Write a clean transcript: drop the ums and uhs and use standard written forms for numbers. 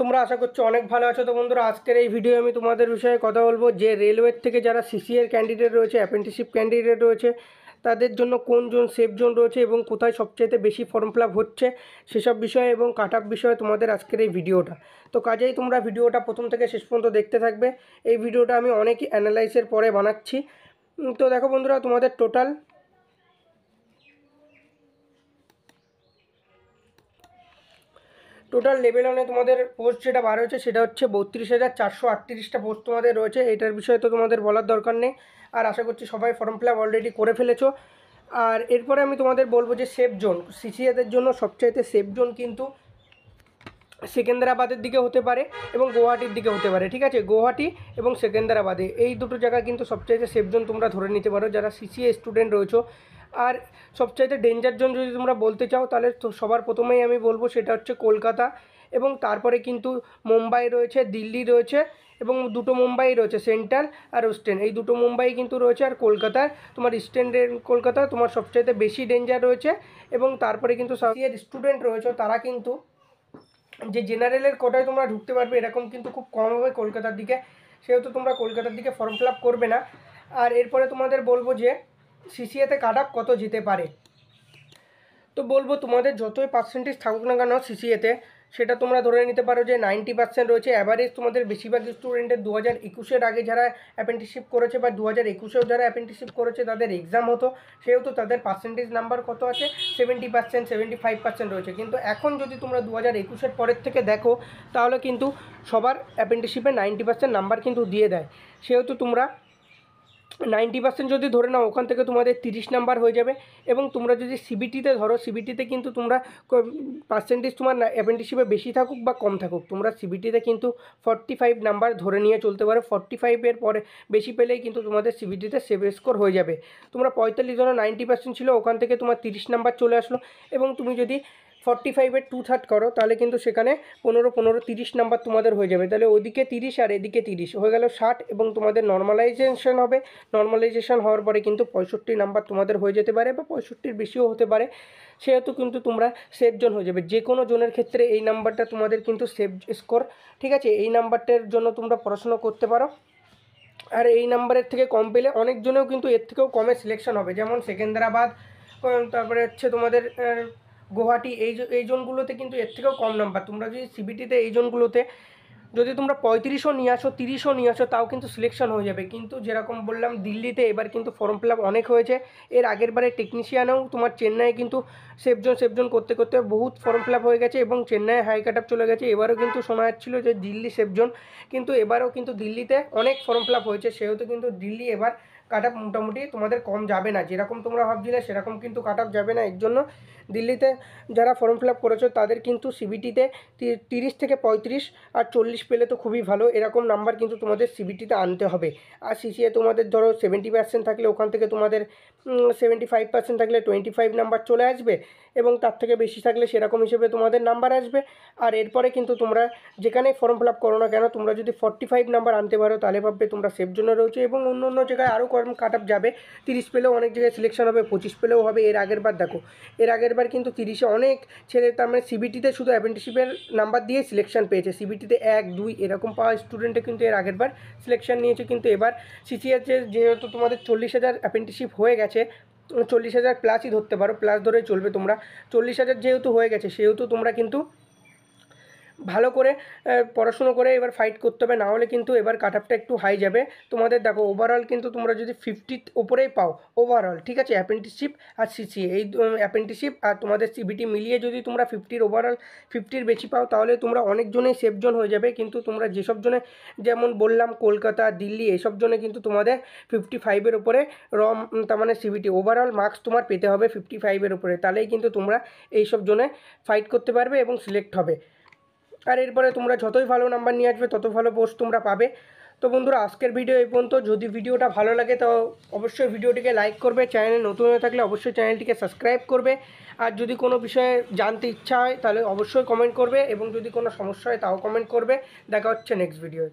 তোমরা আশা করছো অনেক ভালো আছো। তো বন্ধুরা, আজকের এই ভিডিও আমি তোমাদের বিষয়ে কথা বলবো যে রেলওয়ের থেকে যারা সিসিএর ক্যান্ডিডেট রয়েছে, অ্যাপ্রেন্টিসশিপ ক্যান্ডিডেট রয়েছে, তাদের জন্য কোন জোন সেফ জোন রয়েছে এবং কোথায় সবচেয়ে বেশি ফর্ম ফিল আপ হচ্ছে সেসব বিষয়ে এবং কাট অফ বিষয়ে তোমাদের আজকের এই ভিডিওটা। তো কাজেই তোমরা ভিডিওটা প্রথম থেকে শেষ পর্যন্ত দেখতে থাকবে। এই ভিডিওটা আমি অনেক অ্যানালাইসের পরে বানাচ্ছি। তো দেখো বন্ধুরা, তোমাদের টোটাল লেভেল 1-এ তোমাদের পোস্ট যেটা বার হয়েছে সেটা হচ্ছে 32,438টা পোস্ট তোমাদের রয়েছে। এটার বিষয়ে তো তোমাদের বলার দরকার নেই, আর আশা করছি সবাই ফর্ম ফিল আপ অলরেডি করে ফেলেছো। আর এরপরে আমি তোমাদের বলবো যে সেফ জোন, সিসিএদের জন্য সবচাইতে সেফ জোন কিন্তু সেকেন্দ্রাবাদের দিকে হতে পারে এবং গুয়াহাটির দিকে হতে পারে। ঠিক আছে, গুয়াহাটি এবং সেকেন্দ্রাবাদে এই দুটো জায়গা কিন্তু সবচাইতে সেফ জোন তোমরা ধরে নিতে পারো যারা সিসিএ স্টুডেন্ট রয়েছো। আর সবচাইতে ডেঞ্জার জোন যদি তোমরা বলতে চাও তাহলে তো সবার প্রথমেই আমি বলবো সেটা হচ্ছে কলকাতা, এবং তারপরে কিন্তু মুম্বাই রয়েছে, দিল্লি রয়েছে, এবং দুটো মুম্বাই রয়েছে, সেন্ট্রাল আর ওয়েস্টার্ন। এই দুটো মুম্বাই কিন্তু রয়েছে। আর কলকাতার তোমার ইস্টার্ন কলকাতা তোমার সবচাইতে বেশি ডেঞ্জার রয়েছে। এবং তারপরে কিন্তু সিসিএর স্টুডেন্ট রয়েছে তারা কিন্তু যে জেনারেলের কোটায় তোমরা ঢুকতে পারবে এরকম কিন্তু খুব কম হবে কলকাতার দিকে, সেহেতু তোমরা কলকাতার দিকে ফর্ম ফিল আপ করবে না। আর এরপরে তোমাদের বলবো যে সিসিএতে কাট অফ কত যেতে পারে। তো বলবো তোমাদের যতই পার্সেন্টেজ থাকুক না কেন সিসিএতে, সেটা তোমরা ধরে নিতে পারো যে 90% রয়েছে অ্যাভারেজ। তোমাদের বেশিরভাগ স্টুডেন্টের 2021-এর আগে যারা অ্যাপ্রেন্টিসশিপ করেছে বা 2021-এও যারা অ্যাপ্রেন্টিসশিপ করেছে তাদের এক্সাম হতো, সেহেতু তাদের পার্সেন্টেজ নাম্বার কত আছে 70%, 75% রয়েছে। কিন্তু এখন যদি তোমরা 2021-এর পরের থেকে দেখো তাহলে কিন্তু সবার অ্যাপ্রেন্টিসশিপে 90% নাম্বার কিন্তু দিয়ে দেয়। সেহেতু তোমরা 90% যদি ধরে নাও, ওখান থেকে তোমাদের 30 নাম্বার হয়ে যাবে। এবং তোমরা যদি সিবিটিতে ধরো, সিবিটিতে কিন্তু তোমরা পার্সেন্টেজ তোমার অ্যাপ্রেন্টিসশিপে বেশি থাকুক বা কম থাকুক, তোমরা সিবিটিতে কিন্তু 45 নাম্বার ধরে নিয়ে চলতে পারো। 45-এর পরে বেশি পেলেই কিন্তু তোমাদের সিবিটিতে সেভ স্কোর হয়ে যাবে। তোমরা 45 ধরো 90% ছিল, ওখান থেকে তোমার 30 নাম্বার চলে আসলো। এবং তুমি যদি 45-এর 2/3 করো তাহলে কিন্তু সেখানে 15-15 30 নাম্বার তোমাদের হয়ে যাবে। তাহলে ওদিকে 30 আর এদিকে 30 হয়ে গেল 60। এবং তোমাদের নর্মালাইজেশন হবে, নর্মালাইজেশন হওয়ার পরে কিন্তু 65 নাম্বার তোমাদের হয়ে যেতে পারে বা 65-এর বেশিও হতে পারে। সেহেতু কিন্তু তোমরা সেফ জোন হয়ে যাবে। যে কোনো জোনের ক্ষেত্রে এই নাম্বারটা তোমাদের কিন্তু সেফ স্কোর। ঠিক আছে, এই নাম্বারটার জন্য তোমরা পড়াশোনা করতে পারো। আর এই নাম্বারের থেকে কম পেলে অনেকজনেও কিন্তু এর থেকেও কমে সিলেকশন হবে, যেমন সেকেন্দ্রাবাদ, তারপরে হচ্ছে তোমাদের গুয়াহাটি, এই জোনগুলোতে কিন্তু এর থেকেও কম নাম্বার। তোমরা যদি সিবিটিতে এই জোনগুলোতে যদি তোমরা 35ও নিয়ে আসো, 30ও নিয়ে আসো, তাও কিন্তু সিলেকশন হয়ে যাবে। কিন্তু যেরকম বললাম দিল্লিতে এবার কিন্তু ফর্ম ফিল আপ অনেক হয়েছে। এর আগের বারে টেকনিশিয়ানেও তোমার চেন্নাই কিন্তু সেফ জোন করতে করতে বহুত ফর্ম ফিল আপ হয়ে গেছে এবং চেন্নাই হাই কাট আপ চলে গেছে। এবারও কিন্তু শোনা যাচ্ছিলো যে দিল্লি সেফ জোন, কিন্তু এবারও কিন্তু দিল্লিতে অনেক ফর্ম ফিল আপ হয়েছে। সেহেতু কিন্তু দিল্লি এবার কাট আপ মোটামুটি তোমাদের কম যাবে না, যেরকম তোমরা ভাবছিলে সেরকম কিন্তু কাট আপ যাবে না। এর জন্য দিল্লিতে যারা ফর্ম ফিল আপ করেছো তাদের কিন্তু সিবিটিতে 30 থেকে 35 আর 40 পেলে তো খুবই ভালো, এরকম নাম্বার কিন্তু তোমাদের সিবিটিতে আনতে হবে। আর সিসিএ তোমাদের ধরো 70% থাকলে ওখান থেকে তোমাদের 75% থাকলে 25 নাম্বার চলে আসবে, এবং তার থেকে বেশি থাকলে সেরকম হিসেবে তোমাদের নাম্বার আসবে। আর এরপরে কিন্তু তোমরা যেখানেই ফর্ম ফিল আপ করো না কেন, তোমরা যদি 45 নাম্বার আনতে পারো তাহলে ভাববে তোমরা সেফ জোনে রয়েছে। এবং অন্য অন্য জায়গায় আরও কম কাট আপ যাবে, 30 পেলেও অনেক জায়গায় সিলেকশন হবে, 25 পেলেও হবে। এর আগের বার দেখো, এর আগের বার কিন্তু 30-এ অনেক ছেলে, তার মানে সিবিটিতে শুধু অ্যাপ্রেন্টিসশিপের নাম্বার দিয়ে সিলেকশন পেয়েছে। সিবিটিতে 1, 2 এরকম পাওয়া স্টুডেন্টে কিন্তু এর আগের বার সিলেকশন নিয়েছে। কিন্তু এবার সিসিএতে যেহেতু তোমাদের 40,000 অ্যাপ্রেন্টিসশিপ হয়ে গেছে, 40,000 প্লাসই ধরতে পারো, প্লাস ধরে চলবে। তোমরা 40,000 যেহেতু হয়ে গেছে সেহেতু তোমরা কিন্তু ভালো করে পড়াশুনো করে এবার ফাইট করতে হবে, না হলে কিন্তু এবার কাট আপটা একটু হাই যাবে তোমাদের। দেখো ওভারঅল কিন্তু তোমরা যদি 50 ওপরেই পাও ওভারঅল, ঠিক আছে, অ্যাপ্রেন্টিসশিপ আর সিসিএ, এই অ্যাপ্রেন্টিসশিপ আর তোমাদের সিবিটি মিলিয়ে যদি তোমরা 50-র ওভারঅল 50-র বেশি পাও তাহলে তোমরা অনেকজনেই সেফ জোন হয়ে যাবে। কিন্তু তোমরা যেসব জোনে, যেমন বললাম কলকাতা, দিল্লি, এইসব জোনে কিন্তু তোমাদের 55-এর ওপরে তার মানে সিবিটি ওভারঅল মার্কস তোমার পেতে হবে 55-এর ওপরে, তাহলেই কিন্তু তোমরা এইসব জোনে ফাইট করতে পারবে এবং সিলেক্ট হবে। আর এরপরে তোমরা যতই ভালো নাম্বার নিয়ে আসবে তত ভালো পোস্ট তোমরা পাবে। তো বন্ধুরা, আজকের ভিডিও এই পর্যন্ত। যদি ভিডিওটা ভালো লাগে তো অবশ্যই ভিডিওটিকে লাইক করবে, চ্যানেলে নতুন হয়ে থাকলে অবশ্যই চ্যানেলটিকে সাবস্ক্রাইব করবে। আর যদি কোনো বিষয়ে জানতে ইচ্ছা হয় তাহলে অবশ্যই কমেন্ট করবে, এবং যদি কোনো সমস্যা হয় তাও কমেন্ট করবে। দেখা হচ্ছে নেক্সট ভিডিওয়।